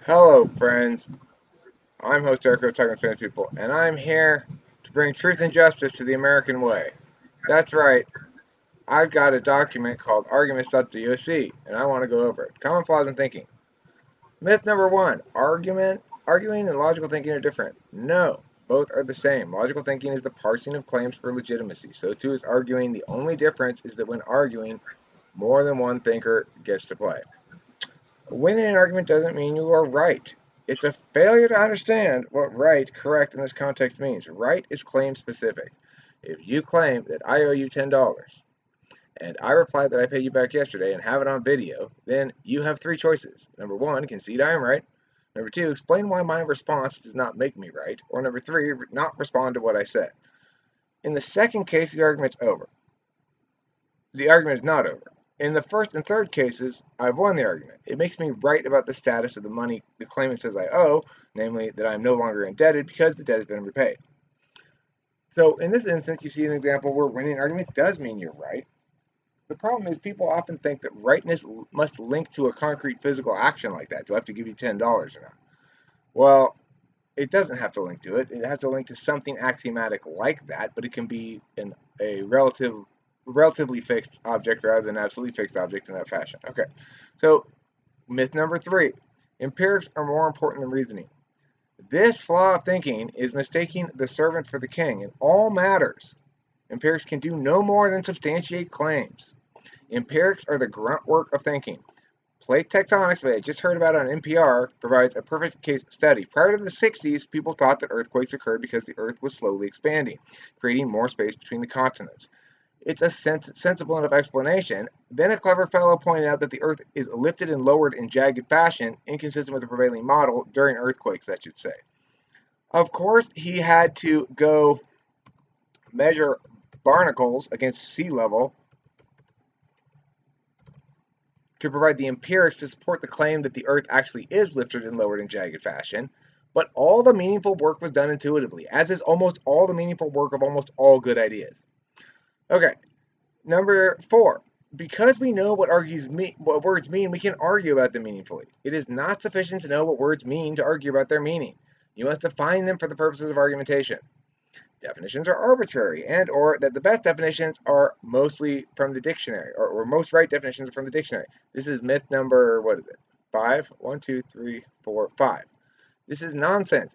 Hello, friends. I'm host Eric of Talking Famous People, and I'm here to bring truth and justice to the American way. That's right. I've got a document called arguments.doc, and I want to go over it. Common flaws in thinking. Myth number one: arguing and logical thinking are different. No, both are the same. Logical thinking is the parsing of claims for legitimacy. So too is arguing. The only difference is that when arguing, more than one thinker gets to play. Winning an argument doesn't mean you are right. It's a failure to understand what right, correct in this context means. Right is claim specific. If you claim that I owe you $10 and I reply that I paid you back yesterday and have it on video, then you have three choices. Number one, concede I am right. Number two, explain why my response does not make me right. Or number three, not respond to what I said. In the second case, the argument's over. The argument is not over. In the first and third cases, I've won the argument. It makes me right about the status of the money the claimant says I owe, namely that I am no longer indebted because the debt has been repaid. So in this instance, you see an example where winning an argument does mean you're right. The problem is people often think that rightness must link to a concrete physical action like that. Do I have to give you $10 or not? Well, it doesn't have to link to it. It has to link to something axiomatic like that, but it can be a relatively fixed object rather than absolutely fixed object in that fashion. Okay, so myth number three: empirics are more important than reasoning. This flaw of thinking is mistaking the servant for the king in all matters. Empirics can do no more than substantiate claims. Empirics are the grunt work of thinking. Plate tectonics, which I just heard about on NPR, provides a perfect case study. Prior to the 60s, people thought that earthquakes occurred because the Earth was slowly expanding, creating more space between the continents. It's a sensible enough explanation. Then a clever fellow pointed out that the Earth is lifted and lowered in jagged fashion, inconsistent with the prevailing model, during earthquakes, that should say. Of course, he had to go measure barnacles against sea level to provide the empirics to support the claim that the Earth actually is lifted and lowered in jagged fashion. But all the meaningful work was done intuitively, as is almost all the meaningful work of almost all good ideas. Okay, number four. Because we know what words mean, we can argue about them meaningfully. It is not sufficient to know what words mean to argue about their meaning. You must define them for the purposes of argumentation. Definitions are arbitrary, and or that the best definitions are mostly from the dictionary, or most right definitions are from the dictionary. This is myth number, what is it? 5? 1, 2, 3, 4, 5. This is nonsense.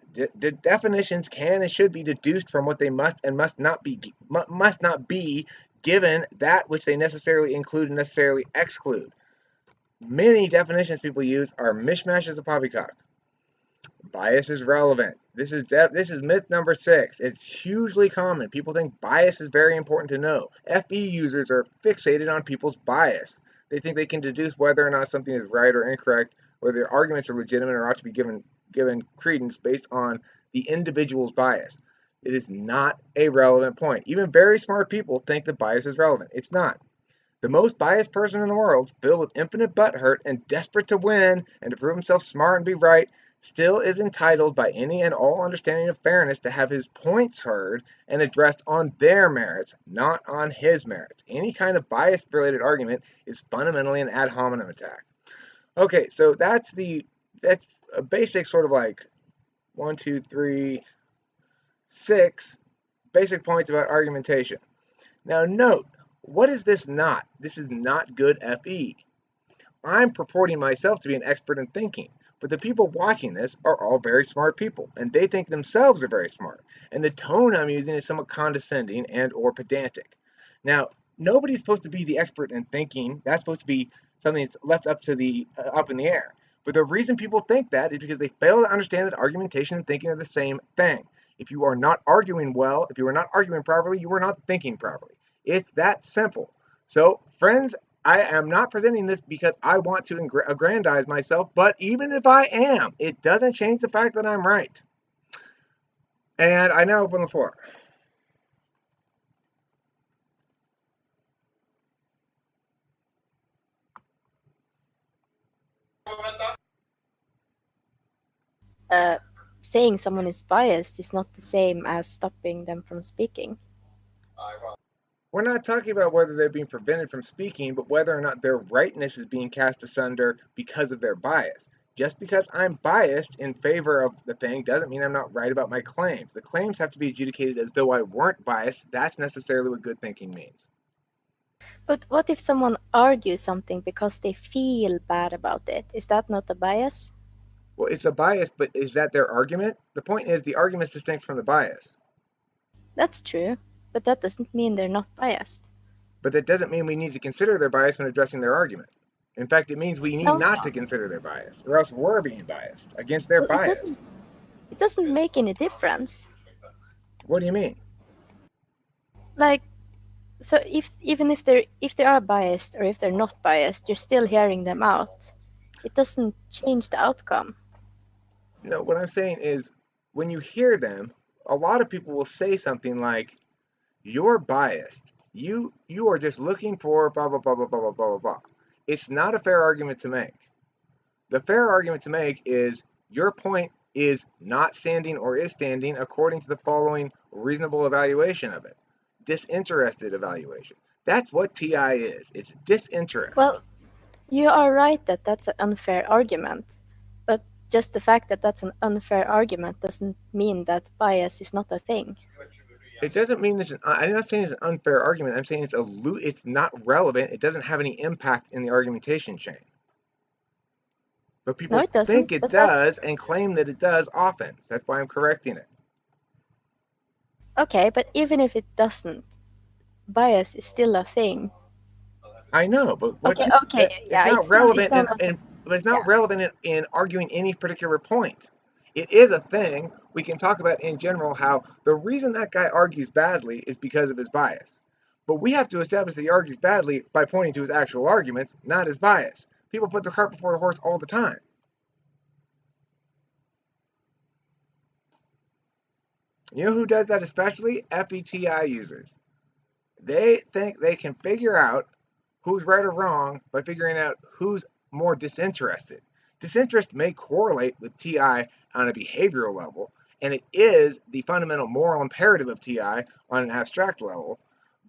Definitions can and should be deduced from what they must and must not be given that which they necessarily include and necessarily exclude. Many definitions people use are mishmashes of poppycock. Bias is relevant. This is myth number 6. It's hugely common. People think bias is very important to know. FE users are fixated on people's bias. They think they can deduce whether or not something is right or incorrect, whether their arguments are legitimate or ought to be given credence based on the individual's bias. It is not a relevant point. Even very smart people think that bias is relevant. It's not. The most biased person in the world, filled with infinite butthurt and desperate to win and to prove himself smart and be right, still is entitled by any and all understanding of fairness to have his points heard and addressed on their merits, not on his merits. Any kind of bias-related argument is fundamentally an ad hominem attack. Okay, so that's a basic sort of like 1, 2, 3, 6 basic points about argumentation. Now note, what is this not? This is not good FE. I'm purporting myself to be an expert in thinking, but the people watching this are all very smart people, and they think themselves are very smart. And the tone I'm using is somewhat condescending and or pedantic. Now, nobody's supposed to be the expert in thinking. That's supposed to be something that's left up to the up in the air. But the reason people think that is because they fail to understand that argumentation and thinking are the same thing. If you are not arguing well, if you are not arguing properly, you are not thinking properly. It's that simple. So, friends, I am not presenting this because I want to aggrandize myself, but even if I am, it doesn't change the fact that I'm right. And I now open the floor. Saying someone is biased is not the same as stopping them from speaking. We're not talking about whether they're being prevented from speaking, but whether or not their rightness is being cast asunder because of their bias. Just because I'm biased in favor of the thing doesn't mean I'm not right about my claims. The claims have to be adjudicated as though I weren't biased. That's necessarily what good thinking means. But what if someone argues something because they feel bad about it? Is that not a bias? Well, it's a bias, but is that their argument? The point is the argument is distinct from the bias. That's true, but that doesn't mean they're not biased. But that doesn't mean we need to consider their bias when addressing their argument. In fact, it means we need No, not to consider their bias, or else we're being biased against their well, it bias. doesn't. It doesn't make any difference. What do you mean? Like, so if even if they are biased or if they're not biased, you're still hearing them out. It doesn't change the outcome. No, what I'm saying is when you hear them, a lot of people will say something like, "You're biased. You are just looking for blah blah blah blah blah blah blah blah." It's not a fair argument to make. The fair argument to make is your point is not standing or is standing according to the following reasonable evaluation of it. Disinterested evaluation. That's what TI is. It's disinterest. Well, you are right that that's an unfair argument, but just the fact that that's an unfair argument doesn't mean that bias is not a thing. It doesn't mean I'm not saying it's an unfair argument. I'm saying it's not relevant. It doesn't have any impact in the argumentation chain. But No, people it doesn't. think it But that does and claim that it does often. So that's why I'm correcting it. okay, but even if it doesn't, bias is still a thing. I know, but Okay, okay, it's yeah, not it's relevant still not a, but it's not yeah. relevant in arguing any particular point. It is a thing we can talk about in general how the reason that guy argues badly is because of his bias. But we have to establish that he argues badly by pointing to his actual arguments, not his bias. People put the cart before the horse all the time. You know who does that especially? FETI users. They think they can figure out who's right or wrong by figuring out who's more disinterested. Disinterest may correlate with TI on a behavioral level, and it is the fundamental moral imperative of TI on an abstract level,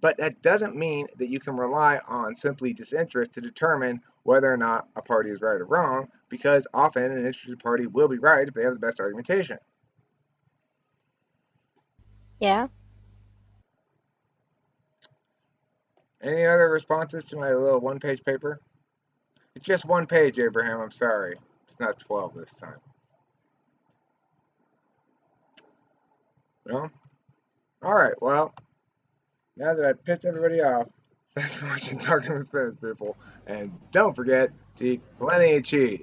but that doesn't mean that you can rely on simply disinterest to determine whether or not a party is right or wrong, because often an interested party will be right if they have the best argumentation. Yeah. Any other responses to my little one-page paper? It's just one page, Abraham. I'm sorry. It's not 12 this time. No? Alright, well, now that I've pissed everybody off, thanks for watching Talking with Friends, people. And don't forget to eat plenty of cheese.